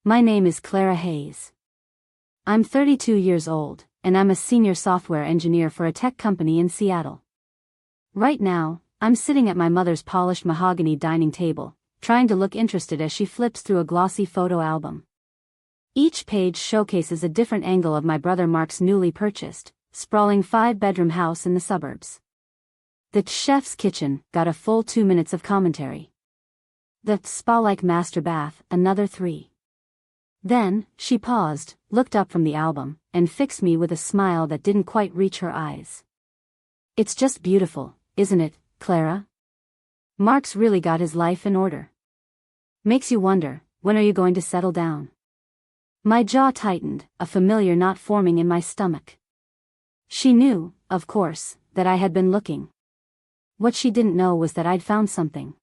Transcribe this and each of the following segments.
My name is Clara Hayes. I'm 32 years old, and I'm a senior software engineer for a tech company in Seattle. Right now, I'm sitting at my mother's polished mahogany dining table, trying to look interested as she flips through a glossy photo album. Each page showcases a different angle of my brother Mark's newly purchased, sprawling 5-bedroom house in the suburbs. The chef's kitchen got a full 2 minutes of commentary. The spa-like master bath, another 3. Then, she paused, looked up from the album, and fixed me with a smile that didn't quite reach her eyes. It's just beautiful, isn't it, Clara? Mark's really got his life in order. Makes you wonder, when are you going to settle down? My jaw tightened, a familiar knot forming in my stomach. She knew, of course, that I had been looking. What she didn't know was that I'd found something.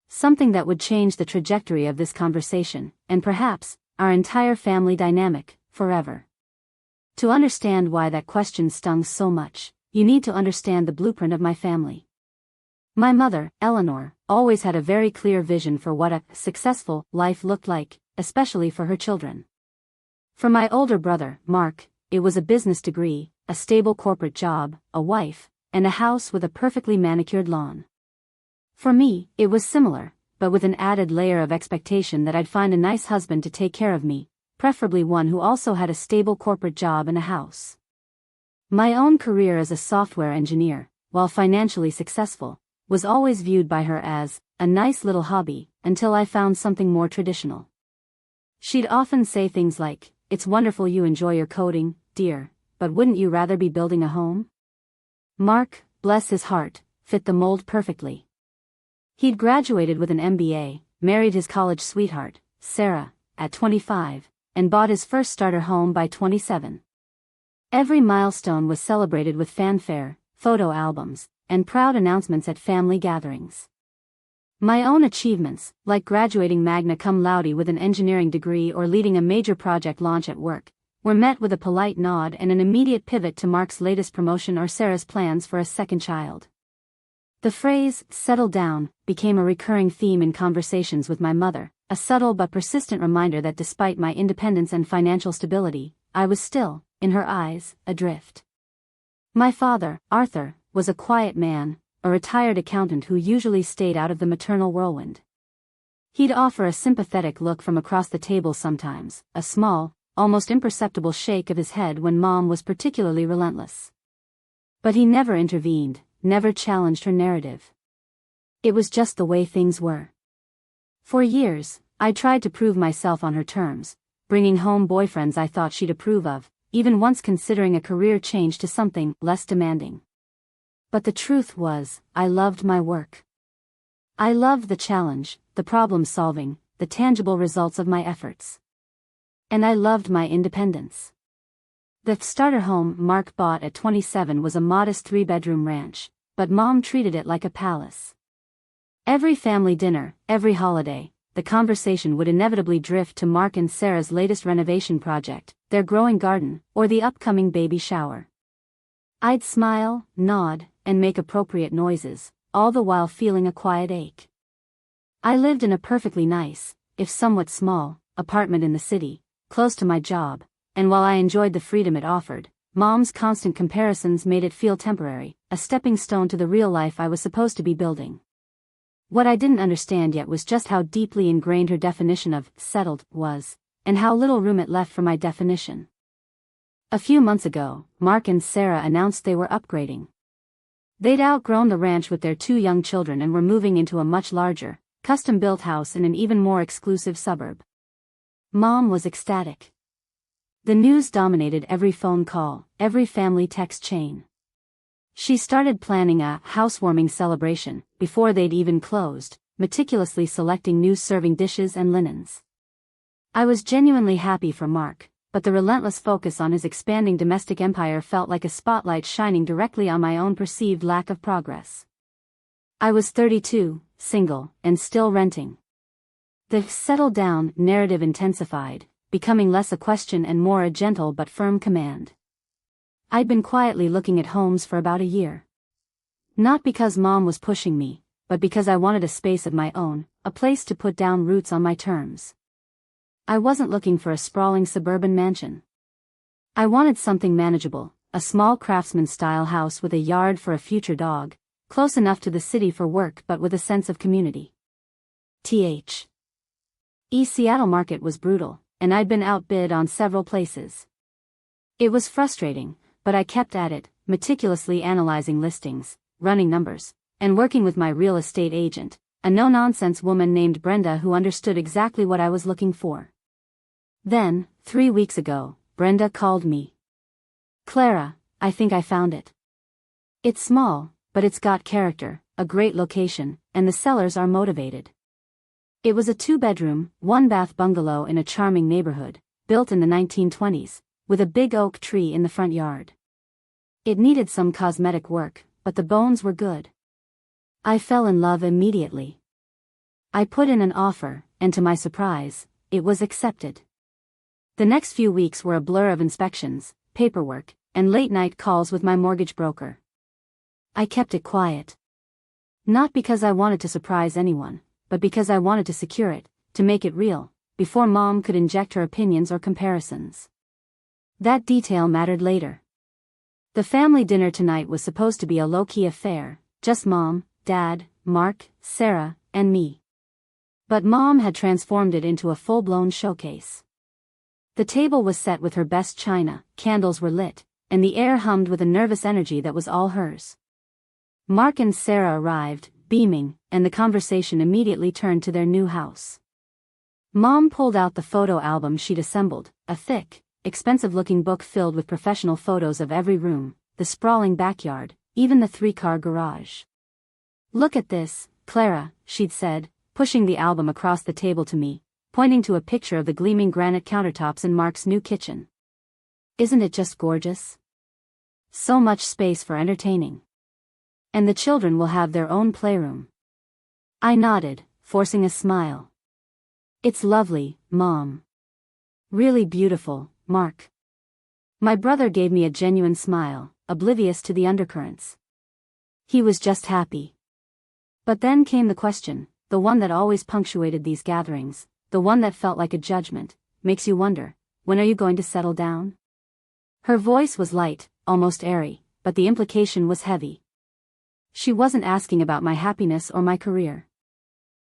Something that would change the trajectory of this conversation, and perhaps, our entire family dynamic, forever. To understand why that question stung so much, you need to understand the blueprint of my family. My mother, Eleanor, always had a very clear vision for what a successful life looked like, especially for her children. For my older brother, Mark, it was a business degree, a stable corporate job, a wife, and a house with a perfectly manicured lawn. For me, it was similar, but with an added layer of expectation that I'd find a nice husband to take care of me, preferably one who also had a stable corporate job and a house. My own career as a software engineer, while financially successful, was always viewed by her as a nice little hobby, until I found something more traditional. She'd often say things like, "It's wonderful you enjoy your coding, dear, but wouldn't you rather be building a home?" Mark, bless his heart, fit the mold perfectly. He'd graduated with an MBA, married his college sweetheart, Sarah, at 25, and bought his first starter home by 27. Every milestone was celebrated with fanfare, photo albums, and proud announcements at family gatherings. My own achievements, like graduating magna cum laude with an engineering degree or leading a major project launch at work, were met with a polite nod and an immediate pivot to Mark's latest promotion or Sarah's plans for a second child. The phrase, "settle down," became a recurring theme in conversations with my mother, a subtle but persistent reminder that despite my independence and financial stability, I was still, in her eyes, adrift. My father, Arthur, was a quiet man, a retired accountant who usually stayed out of the maternal whirlwind. He'd offer a sympathetic look from across the table sometimes, a small, almost imperceptible shake of his head when Mom was particularly relentless. But he never intervened, never challenged her narrative. It was just the way things were. For years, I tried to prove myself on her terms, bringing home boyfriends I thought she'd approve of, even once considering a career change to something less demanding. But the truth was, I loved my work. I loved the challenge, the problem solving, the tangible results of my efforts. And I loved my independence. The starter home Mark bought at 27 was a modest 3-bedroom ranch, but Mom treated it like a palace. Every family dinner, every holiday, the conversation would inevitably drift to Mark and Sarah's latest renovation project, their growing garden, or the upcoming baby shower. I'd smile, nod, and make appropriate noises, all the while feeling a quiet ache. I lived in a perfectly nice, if somewhat small, apartment in the city, close to my job, and while I enjoyed the freedom it offered, Mom's constant comparisons made it feel temporary, a stepping stone to the real life I was supposed to be building. What I didn't understand yet was just how deeply ingrained her definition of settled was, and how little room it left for my definition. A few months ago, Mark and Sarah announced they were upgrading. They'd outgrown the ranch with their 2 young children and were moving into a much larger, custom-built house in an even more exclusive suburb. Mom was ecstatic. The news dominated every phone call, every family text chain. She started planning a housewarming celebration before they'd even closed, meticulously selecting new serving dishes and linens. I was genuinely happy for Mark, but the relentless focus on his expanding domestic empire felt like a spotlight shining directly on my own perceived lack of progress. I was 32, single, and still renting. The "settle down" narrative intensified, becoming less a question and more a gentle but firm command. I'd been quietly looking at homes for about a year. Not because Mom was pushing me, but because I wanted a space of my own, a place to put down roots on my terms. I wasn't looking for a sprawling suburban mansion. I wanted something manageable, a small craftsman-style house with a yard for a future dog, close enough to the city for work but with a sense of community. Seattle market was brutal, and I'd been outbid on several places. It was frustrating, but I kept at it, meticulously analyzing listings, running numbers, and working with my real estate agent, a no-nonsense woman named Brenda who understood exactly what I was looking for. Then, 3 weeks ago, Brenda called me. "Clara, I think I found it. It's small, but it's got character, a great location, and the sellers are motivated." It was a 2-bedroom, 1-bath bungalow in a charming neighborhood, built in the 1920s, with a big oak tree in the front yard. It needed some cosmetic work, but the bones were good. I fell in love immediately. I put in an offer, and to my surprise, it was accepted. The next few weeks were a blur of inspections, paperwork, and late-night calls with my mortgage broker. I kept it quiet. Not because I wanted to surprise anyone, but because I wanted to secure it, to make it real, before Mom could inject her opinions or comparisons. That detail mattered later. The family dinner tonight was supposed to be a low-key affair, just Mom, Dad, Mark, Sarah, and me. But Mom had transformed it into a full-blown showcase. The table was set with her best china, candles were lit, and the air hummed with a nervous energy that was all hers. Mark and Sarah arrived, beaming, and the conversation immediately turned to their new house. Mom pulled out the photo album she'd assembled, a thick, expensive-looking book filled with professional photos of every room, the sprawling backyard, even the 3-car garage. "Look at this, Clara," she'd said, pushing the album across the table to me, pointing to a picture of the gleaming granite countertops in Mark's new kitchen. "Isn't it just gorgeous? So much space for entertaining. And the children will have their own playroom." I nodded, forcing a smile. "It's lovely, Mom. Really beautiful, Mark." My brother gave me a genuine smile, oblivious to the undercurrents. He was just happy. But then came the question, the one that always punctuated these gatherings, the one that felt like a judgment, makes you wonder, when are you going to settle down? Her voice was light, almost airy, but the implication was heavy. She wasn't asking about my happiness or my career.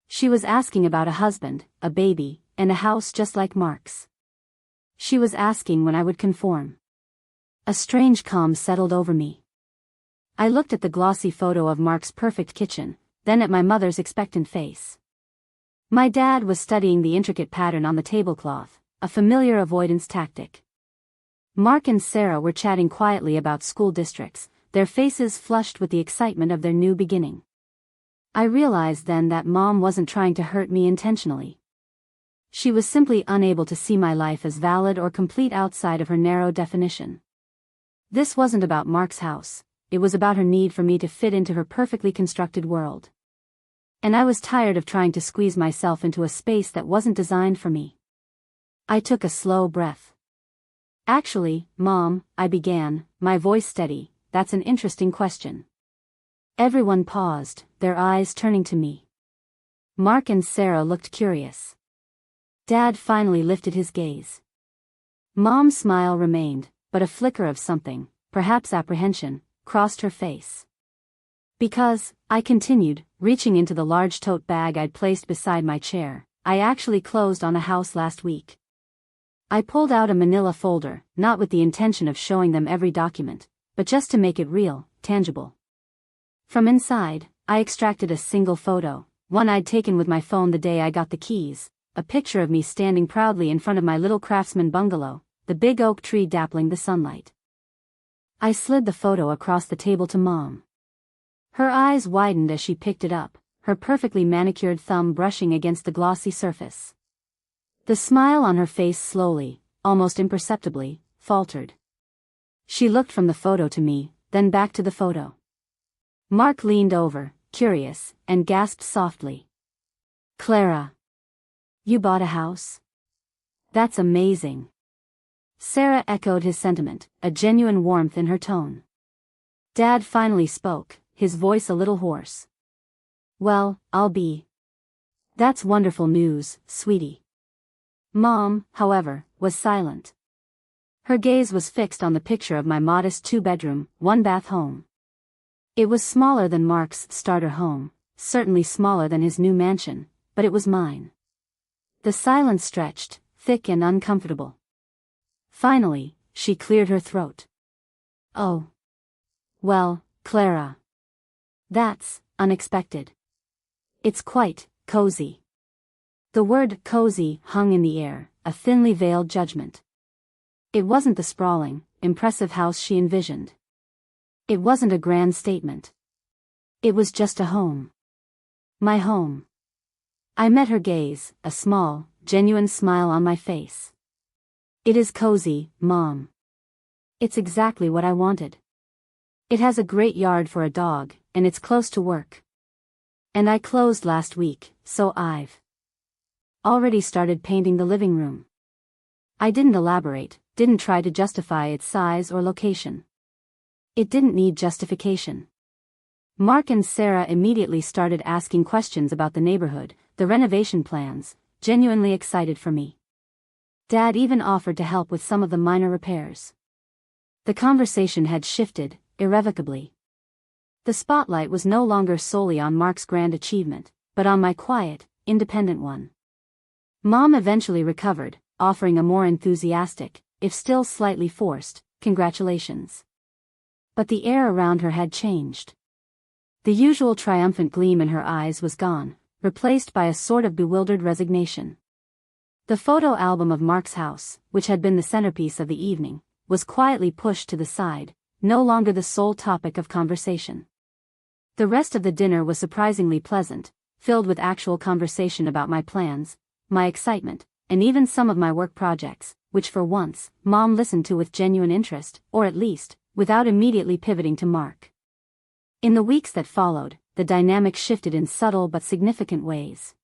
She was asking about a husband, a baby, and a house just like Mark's. She was asking when I would conform. A strange calm settled over me. I looked at the glossy photo of Mark's perfect kitchen, then at my mother's expectant face. My dad was studying the intricate pattern on the tablecloth, a familiar avoidance tactic. Mark and Sarah were chatting quietly about school districts, their faces flushed with the excitement of their new beginning. I realized then that Mom wasn't trying to hurt me intentionally. She was simply unable to see my life as valid or complete outside of her narrow definition. This wasn't about Mark's house, it was about her need for me to fit into her perfectly constructed world. And I was tired of trying to squeeze myself into a space that wasn't designed for me. I took a slow breath. "Actually, Mom," I began, my voice steady, "that's an interesting question." Everyone paused, their eyes turning to me. Mark and Sarah looked curious. Dad finally lifted his gaze. Mom's smile remained, but a flicker of something, perhaps apprehension, crossed her face. "Because," I continued, reaching into the large tote bag I'd placed beside my chair, "I actually closed on a house last week." I pulled out a manila folder, not with the intention of showing them every document, but just to make it real, tangible. From inside, I extracted a single photo, one I'd taken with my phone the day I got the keys, a picture of me standing proudly in front of my little craftsman bungalow, the big oak tree dappling the sunlight. I slid the photo across the table to Mom. Her eyes widened as she picked it up, her perfectly manicured thumb brushing against the glossy surface. The smile on her face slowly, almost imperceptibly, faltered. She looked from the photo to me, then back to the photo. Mark leaned over, curious, and gasped softly. "Clara, you bought a house? That's amazing." Sarah echoed his sentiment, a genuine warmth in her tone. Dad finally spoke, his voice a little hoarse. "Well, I'll be. That's wonderful news, sweetie. Mom, however, was silent. Her gaze was fixed on the picture of my modest 2-bedroom, 1-bath home. It was smaller than Mark's starter home, certainly smaller than his new mansion, but it was mine. The silence stretched, thick and uncomfortable. Finally, she cleared her throat. Oh. Well, Clara. That's unexpected. It's quite cozy. The word cozy hung in the air, a thinly veiled judgment. It wasn't the sprawling, impressive house she envisioned. It wasn't a grand statement. It was just a home. My home. I met her gaze, a small, genuine smile on my face. It is cozy, Mom. It's exactly what I wanted. It has a great yard for a dog, and it's close to work. And I closed last week, so I've already started painting the living room. I didn't elaborate, didn't try to justify its size or location. It didn't need justification. Mark and Sarah immediately started asking questions about the neighborhood, the renovation plans, genuinely excited for me. Dad even offered to help with some of the minor repairs. The conversation had shifted, irrevocably. The spotlight was no longer solely on Mark's grand achievement, but on my quiet, independent one. Mom eventually recovered, offering a more enthusiastic, if still slightly forced, congratulations. But the air around her had changed. The usual triumphant gleam in her eyes was gone, replaced by a sort of bewildered resignation. The photo album of Mark's house, which had been the centerpiece of the evening, was quietly pushed to the side, no longer the sole topic of conversation. The rest of the dinner was surprisingly pleasant, filled with actual conversation about my plans, my excitement, and even some of my work projects, which for once, Mom listened to with genuine interest, or at least, without immediately pivoting to Mark. In the weeks that followed, the dynamic shifted in subtle but significant ways.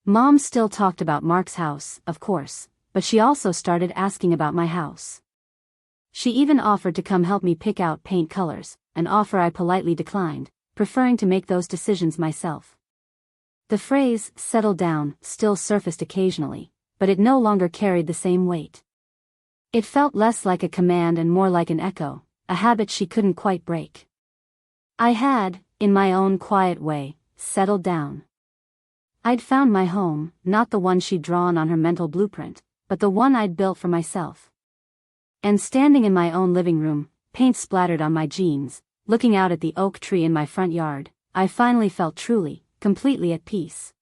Mom still talked about Mark's house, of course, but she also started asking about my house. She even offered to come help me pick out paint colors, an offer I politely declined, preferring to make those decisions myself. The phrase, "settle down," still surfaced occasionally, but it no longer carried the same weight. It felt less like a command and more like an echo, a habit she couldn't quite break. I had, in my own quiet way, settled down. I'd found my home, not the one she'd drawn on her mental blueprint, but the one I'd built for myself. And standing in my own living room, paint splattered on my jeans, looking out at the oak tree in my front yard, I finally felt truly, completely at peace.